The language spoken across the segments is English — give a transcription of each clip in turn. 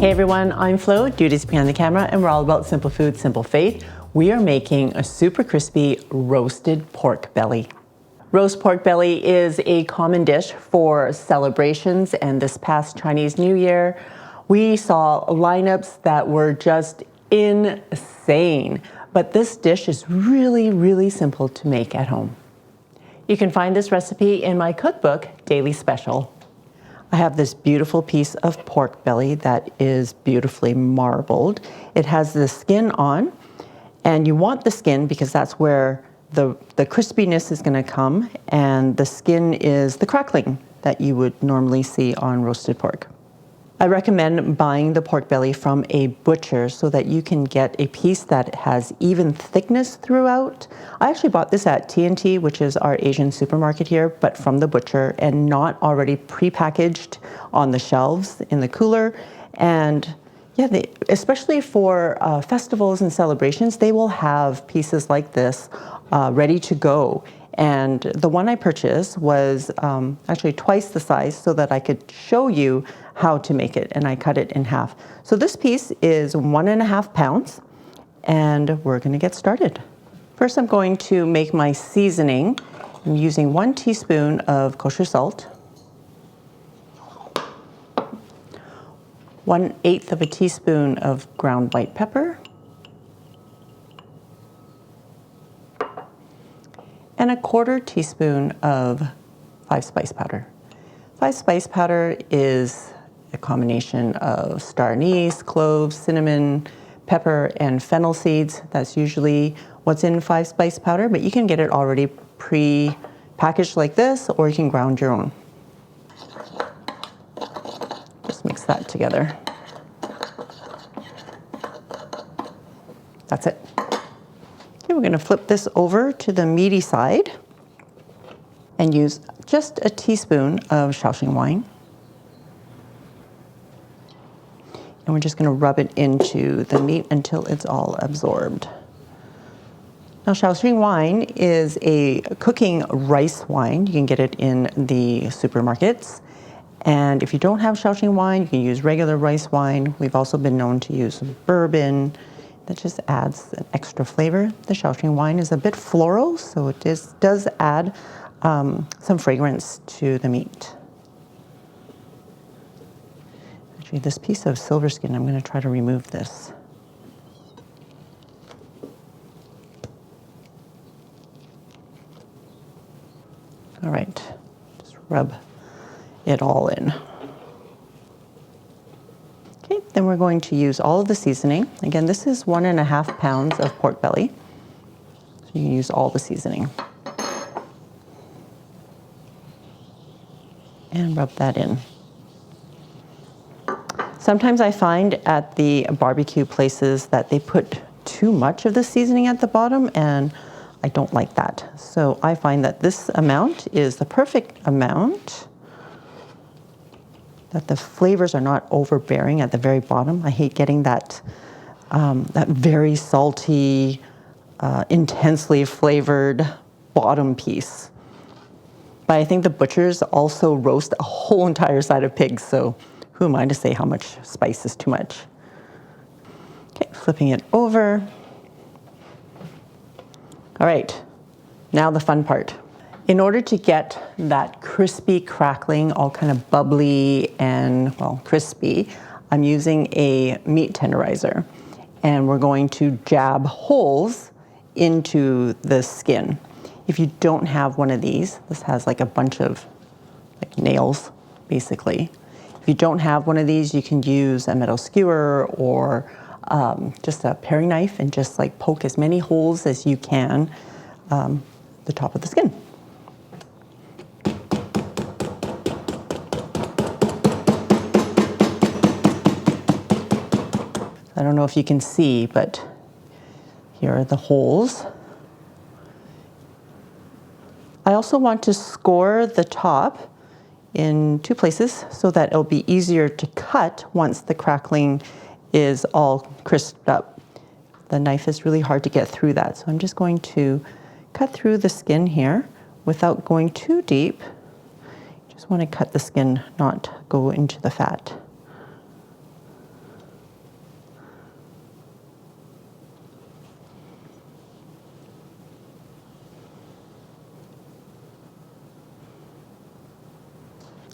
Hey everyone, I'm Flo, Duties Behind the Camera, and we're all about simple food, simple faith. We are making a super crispy roasted pork belly. Roast pork belly is a common dish for celebrations, and this past Chinese New Year, we saw lineups that were just insane. But this dish is really simple to make at home. You can find this recipe in my cookbook, Daily Special. I have this beautiful piece of pork belly that is beautifully marbled. It has the skin on, and you want the skin because that's where the crispiness is going to come, and the skin is the crackling that you would normally see on roasted pork. I recommend buying the pork belly from a butcher so that you can get a piece that has even thickness throughout. I actually bought this at T&T, which is our Asian supermarket here, but from the butcher and not already pre-packaged on the shelves in the cooler. And yeah, especially for festivals and celebrations, they will have pieces like this ready to go. And the one I purchased was actually twice the size so that I could show you how to make it, and I cut it in half. So this piece is 1.5 pounds, and we're gonna get started. First, I'm going to make my seasoning. I'm using 1 teaspoon of kosher salt, 1/8 of a teaspoon of ground white pepper, and 1/4 teaspoon of 5-spice powder. 5-spice powder is a combination of star anise, cloves, cinnamon, pepper, and fennel seeds. That's usually what's in 5-spice powder, but you can get it already pre-packaged like this, or you can ground your own. Just mix that together. That's it. Okay, we're going to flip this over to the meaty side and use just a teaspoon of Shaoxing wine. And we're just going to rub it into the meat until it's all absorbed. Now, Shaoxing wine is a cooking rice wine. You can get it in the supermarkets. And if you don't have Shaoxing wine, you can use regular rice wine. We've also been known to use bourbon. That just adds an extra flavor. The Shaoxing wine is a bit floral, so it does add some fragrance to the meat. Actually, this piece of silver skin, I'm going to try to remove this. All right, just rub it all in. Okay, then we're going to use all of the seasoning. Again, this is 1.5 pounds of pork belly. So you can use all the seasoning. And rub that in. Sometimes I find at the barbecue places that they put too much of the seasoning at the bottom, and I don't like that. So I find that this amount is the perfect amount, that the flavors are not overbearing at the very bottom. I hate getting that, that very salty, intensely flavored bottom piece. But I think the butchers also roast a whole entire side of pigs, so who am I to say how much spice is too much? Okay, flipping it over. All right, now the fun part. In order to get that crispy crackling, all kind of bubbly and, well, crispy, I'm using a meat tenderizer. And we're going to jab holes into the skin. If you don't have one of these, this has like a bunch of like nails, basically. If you don't have one of these, you can use a metal skewer or just a paring knife and just like poke as many holes as you can the top of the skin. I don't know if you can see, but here are the holes. I also want to score the top in 2 places so that it'll be easier to cut once the crackling is all crisped up. The knife is really hard to get through that, so I'm just going to cut through the skin here without going too deep. Just want to cut the skin, not go into the fat.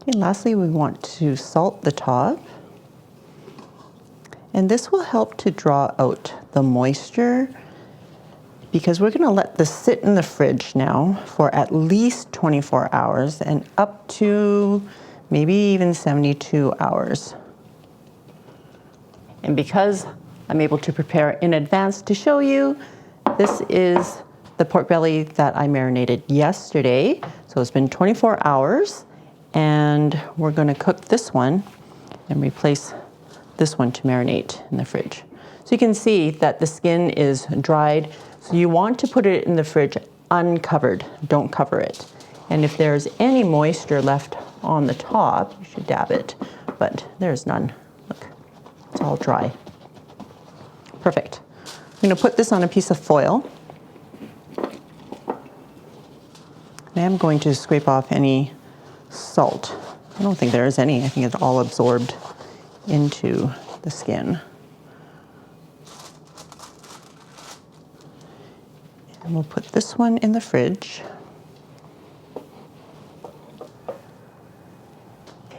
And lastly, we want to salt the top. And this will help to draw out the moisture because we're going to let this sit in the fridge now for at least 24 hours and up to maybe even 72 hours. And because I'm able to prepare in advance to show you, this is the pork belly that I marinated yesterday. So it's been 24 hours and we're going to cook this one and replace this one to marinate in the fridge. So you can see that the skin is dried. So you want to put it in the fridge uncovered, don't cover it. And if there's any moisture left on the top, you should dab it, but there's none. Look, it's all dry. Perfect. I'm going to put this on a piece of foil. I am going to scrape off any salt. I don't think there is any. I think it's all absorbed into the skin. And we'll put this one in the fridge.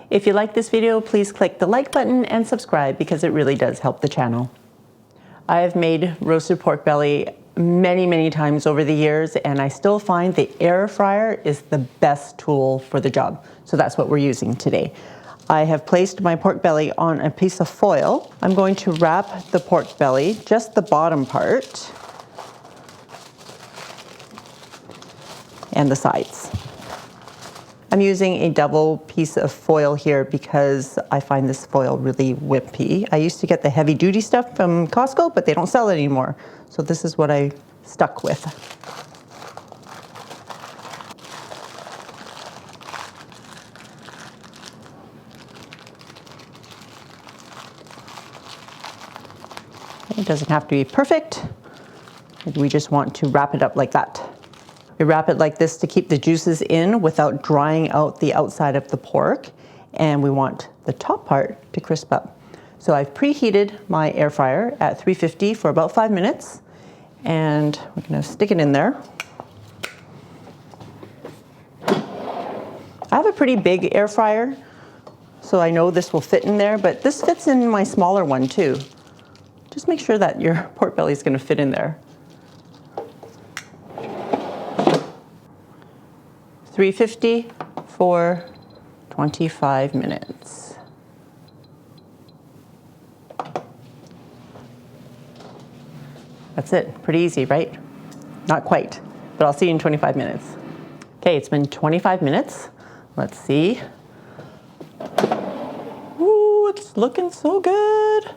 If you like this video, please click the like button and subscribe because it really does help the channel. I have made roasted pork belly many times over the years, and I still find the air fryer is the best tool for the job. So that's what we're using today. I have placed my pork belly on a piece of foil. I'm going to wrap the pork belly, just the bottom part, and the sides. I'm using a double piece of foil here because I find this foil really wimpy. I used to get the heavy duty stuff from Costco, but they don't sell it anymore. So this is what I stuck with. It doesn't have to be perfect. We just want to wrap it up like that. We wrap it like this to keep the juices in without drying out the outside of the pork. And we want the top part to crisp up. So I've preheated my air fryer at 350 for about 5 minutes. And we're gonna stick it in there. I have a pretty big air fryer, so I know this will fit in there, but this fits in my smaller one too. Just make sure that your pork belly is gonna fit in there. 350 for 25 minutes. That's it, pretty easy, right? Not quite, but I'll see you in 25 minutes. Okay, it's been 25 minutes. Let's see. Ooh, it's looking so good.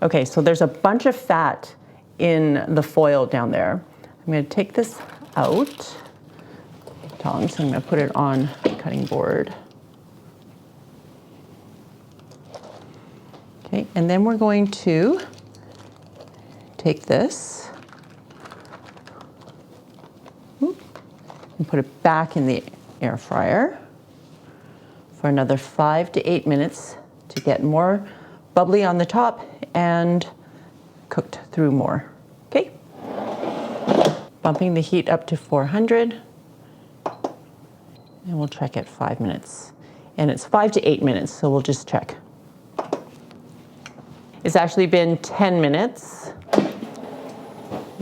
Okay, so there's a bunch of fat in the foil down there. I'm gonna take this out. Tongs, I'm gonna put it on the cutting board. Okay, and then we're going to take this and put it back in the air fryer for another 5 to 8 minutes to get more bubbly on the top and cooked through more. Okay, bumping the heat up to 400. And we'll check at 5 minutes. And it's 5 to 8 minutes, so we'll just check. It's actually been 10 minutes.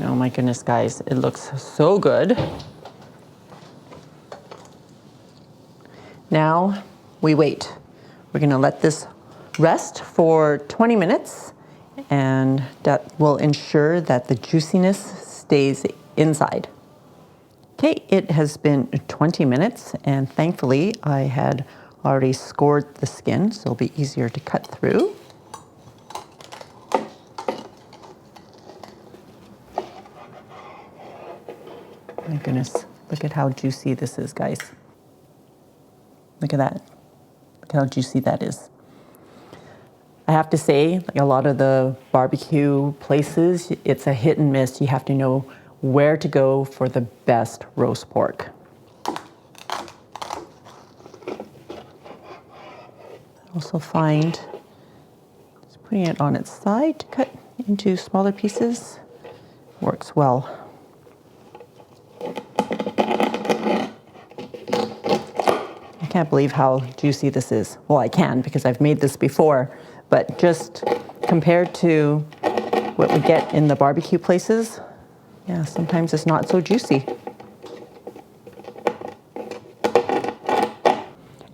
Oh my goodness, guys, it looks so good. Now we wait. We're gonna let this rest for 20 minutes, and that will ensure that the juiciness stays inside. Okay, it has been 20 minutes, and thankfully I had already scored the skin, so it'll be easier to cut through. My goodness, look at how juicy this is, guys. Look at that. Look how juicy that is. I have to say, like a lot of the barbecue places, it's a hit and miss. You have to know where to go for the best roast pork. Also find just putting it on its side to cut into smaller pieces works well. can't believe how juicy this is. Well, I can because I've made this before, but just compared to what we get in the barbecue places, yeah, sometimes it's not so juicy.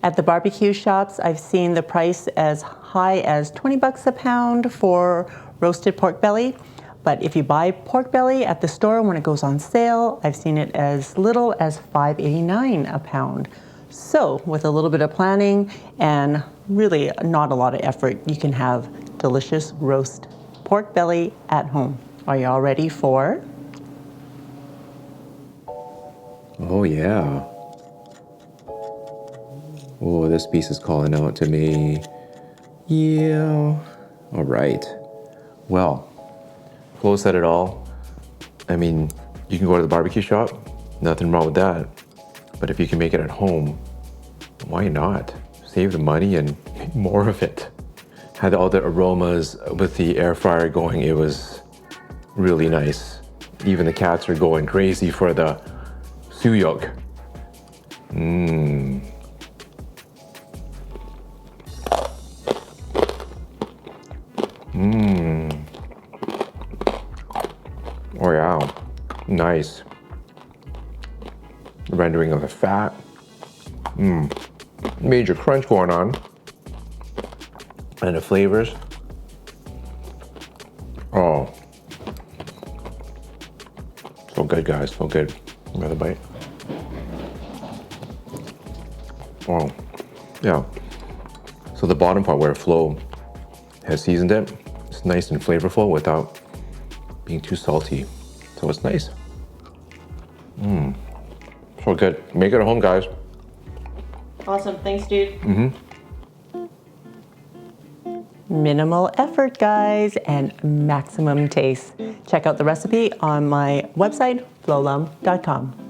At the barbecue shops, I've seen the price as high as 20 bucks a pound for roasted pork belly. But if you buy pork belly at the store when it goes on sale, I've seen it as little as $5.89 a pound. So with a little bit of planning and really not a lot of effort, you can have delicious roast pork belly at home. Are you all ready for? Oh yeah. Oh, this piece is calling out to me. Yeah. All right. Well, Flo said it all. I mean, you can go to the barbecue shop. Nothing wrong with that. But if you can make it at home, why not? Save the money and make more of it. Had all the aromas with the air fryer going. It was really nice. Even the cats are going crazy for the Siu Yuk. Mmm. Mmm. Oh yeah, nice. The rendering of the fat. Mmm. Major crunch going on. And the flavors. Oh. So good, guys, so good. Another bite. Oh, yeah. So the bottom part where Flo has seasoned it, it's nice and flavorful without being too salty. So it's nice. Mmm. So good. Make it at home, guys. Awesome, thanks, dude. Minimal effort, guys, and maximum taste. Check out the recipe on my website, FLO'S.com.